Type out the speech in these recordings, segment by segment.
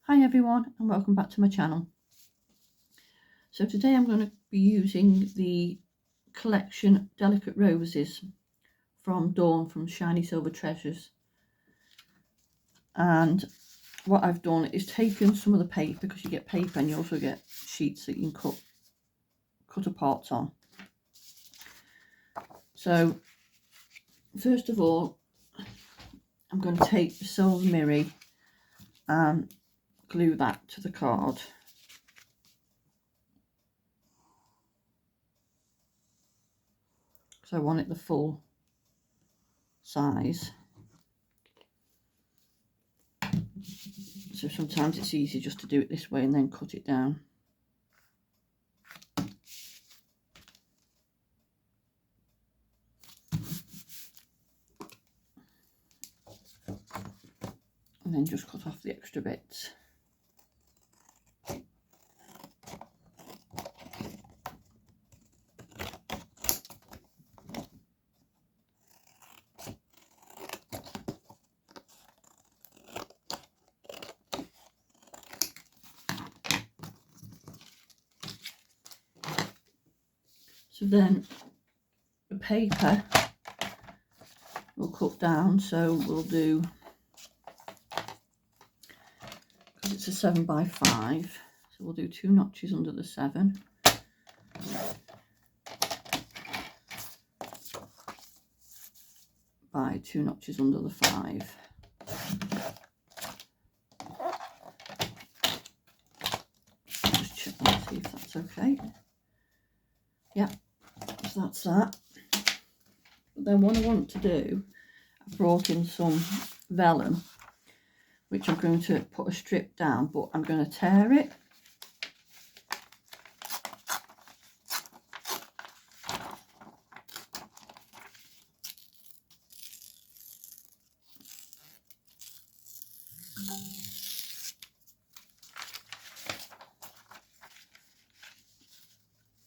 Hi everyone and welcome back to my channel. So today I'm going to be using the collection Delicate Roses from Dawn from Shiny Silver Treasures, and what I've done is taken some of the paper, because you get paper and you also get sheets that you can cut apart on. So first of all I'm going to take the Silver Miri and glue that to the card. So I want it the full size. So sometimes it's easy just to do it this way and then cut it down. And then just cut off the extra bits. So then the paper we'll cut down, so we'll do, because it's a 7x5, so we'll do 2 notches under the 7, by 2 notches under the 5. Just check and see if that's okay. Yeah, so that's that. But then what I want to do, I brought in some vellum, which I'm going to put a strip down, but I'm going to tear it.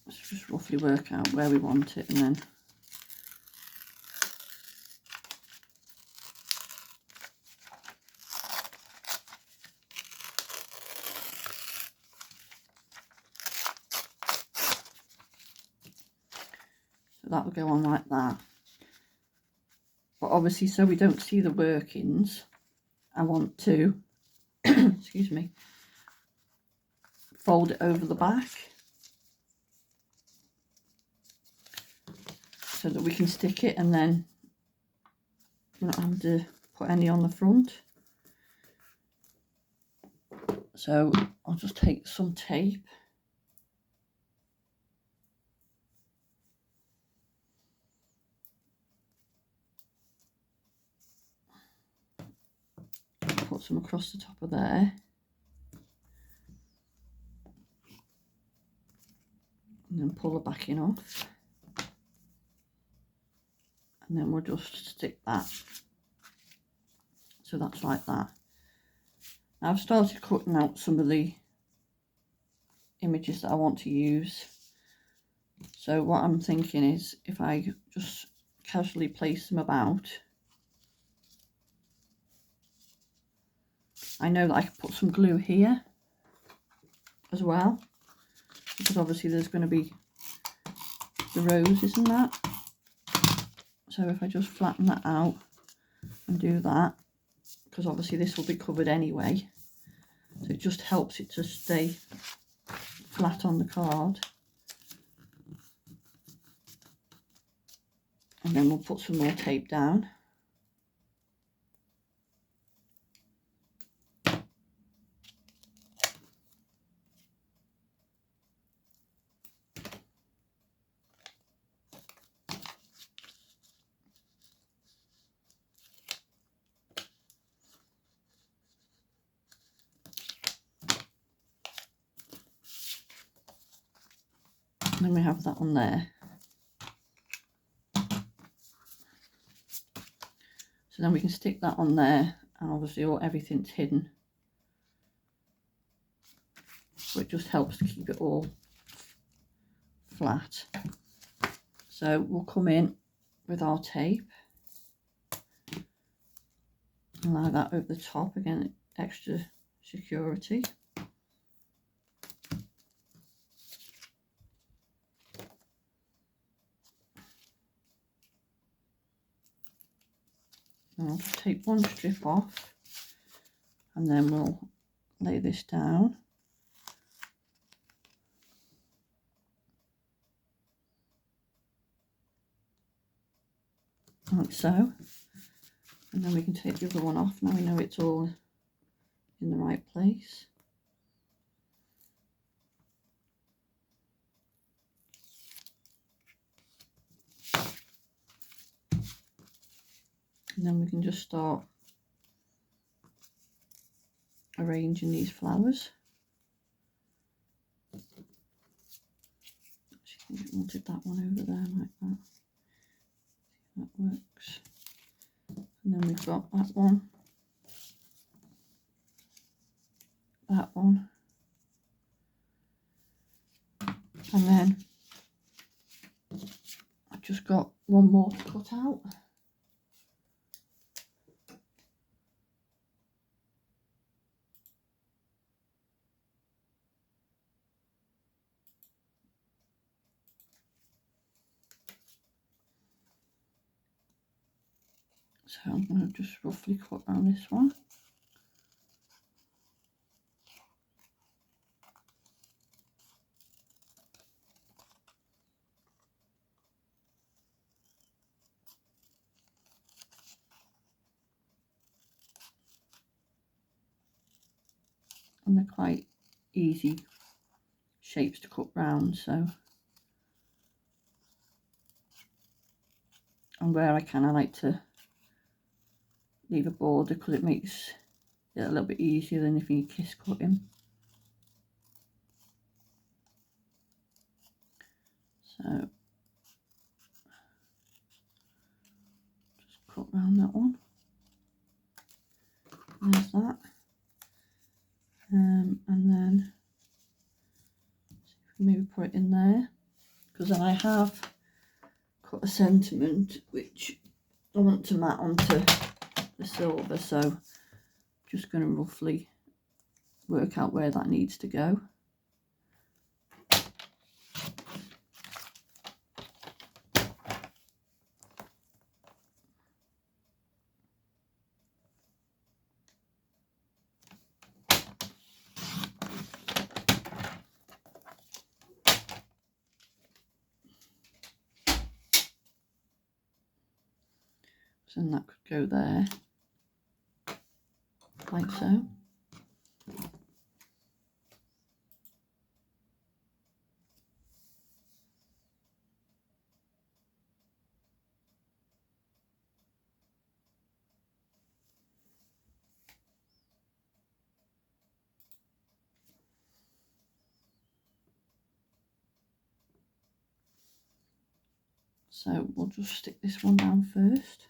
Let's just roughly work out where we want it, and then so that will go on like that. But obviously, so we don't see the workings, I want to excuse me, fold it over the back so that we can stick it, and then we're not having to put any on the front. So I'll just take some tape, put some across the top of there, and then pull the backing off, and then we'll just stick that. So that's like that. Now I've started cutting out some of the images that I want to use. So what I'm thinking is, if I just casually place them about, I know that I can put some glue here as well, because obviously there's going to be the roses and that. So if I just flatten that out and do that, because obviously this will be covered anyway, so it just helps it to stay flat on the card. And then we'll put some more tape down. And then we have that on there. So then we can stick that on there, and obviously everything's hidden. So it just helps to keep it all flat. So we'll come in with our tape and lie that over the top. Again, extra security. And I'll just take one strip off and then we'll lay this down. Like so. And then we can take the other one off. Now we know it's all in the right place. And then we can just start arranging these flowers. Actually, I think I wanted that one over there like that. See if that works. And then we've got that one, that one, and then I've just got one more to cut out. So I'm going to just roughly cut around this one. And they're quite easy shapes to cut round, so and where I can I like to leave a border because it makes it a little bit easier than if you kiss cutting. So just cut round that one. There's that. And then maybe put it in there, because then I have cut a sentiment which I want to mat onto the silver, so just going to roughly work out where that needs to go. So then that could go there, like so. So we'll just stick this one down first.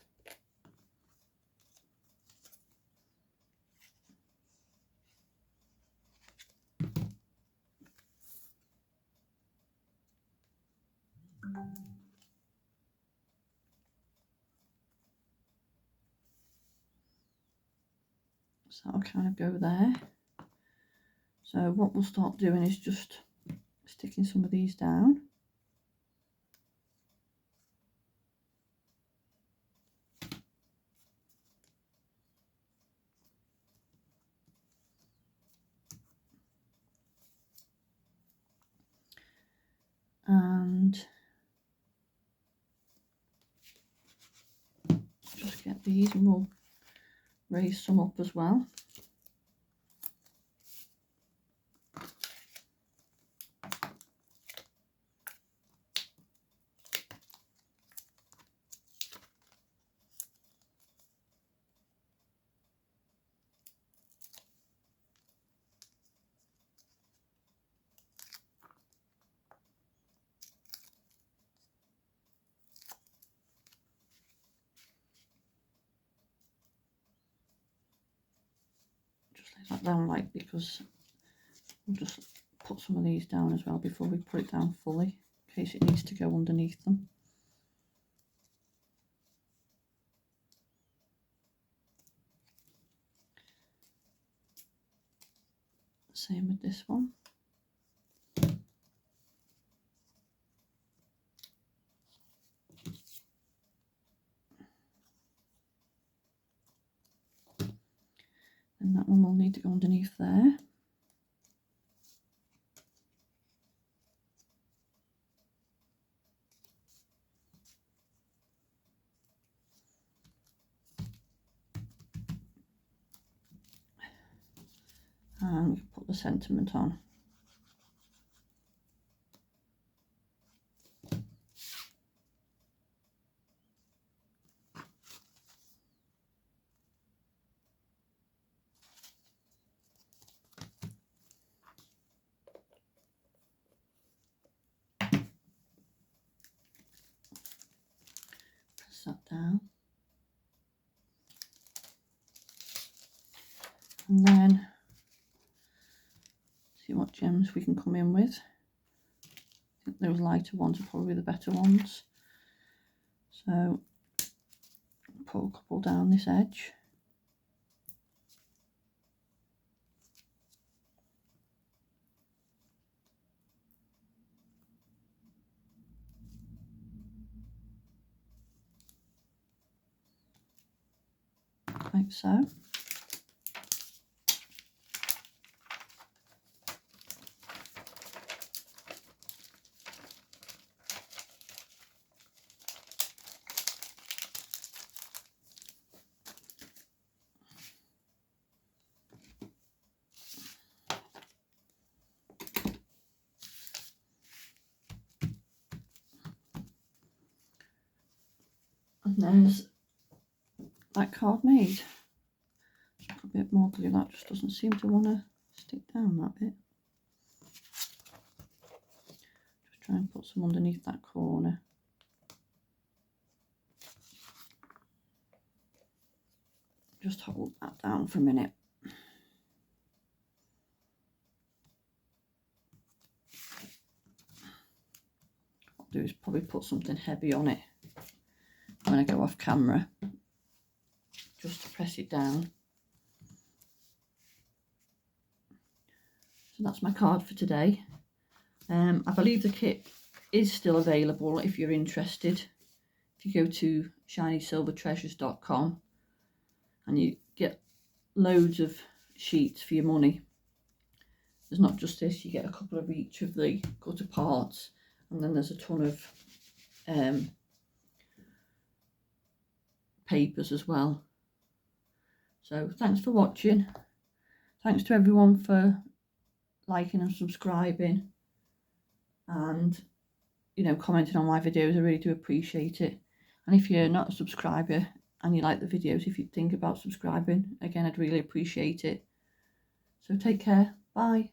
So that'll kind of go there. So what we'll start doing is just sticking some of these down. And just get these, and we'll raise some up as well. Just lay that down light, because we'll just put some of these down as well before we put it down fully, in case it needs to go underneath them. Same with this one. And that one will need to go underneath there. And we can put the sentiment on. Press that down. And then see what gems we can come in with. I think those lighter ones are probably the better ones. So put a couple down this edge. Like so. And there's that card made. Just put a bit more glue, that just doesn't seem to want to stick down that bit. Just try and put some underneath that corner. Just hold that down for a minute. What I'll do is probably put something heavy on it when I go off camera, just to press it down. So that's my card for today. I believe the kit is still available if you're interested. If you go to shinysilvertreasures.com and you get loads of sheets for your money. There's not just this, you get a couple of each of the gutter parts, and then there's a ton of papers as well. So thanks for watching. Thanks to everyone for liking and subscribing, and commenting on my videos. I really do appreciate it. And if you're not a subscriber and you like the videos, if you think about subscribing, again, I'd really appreciate it. So take care. Bye.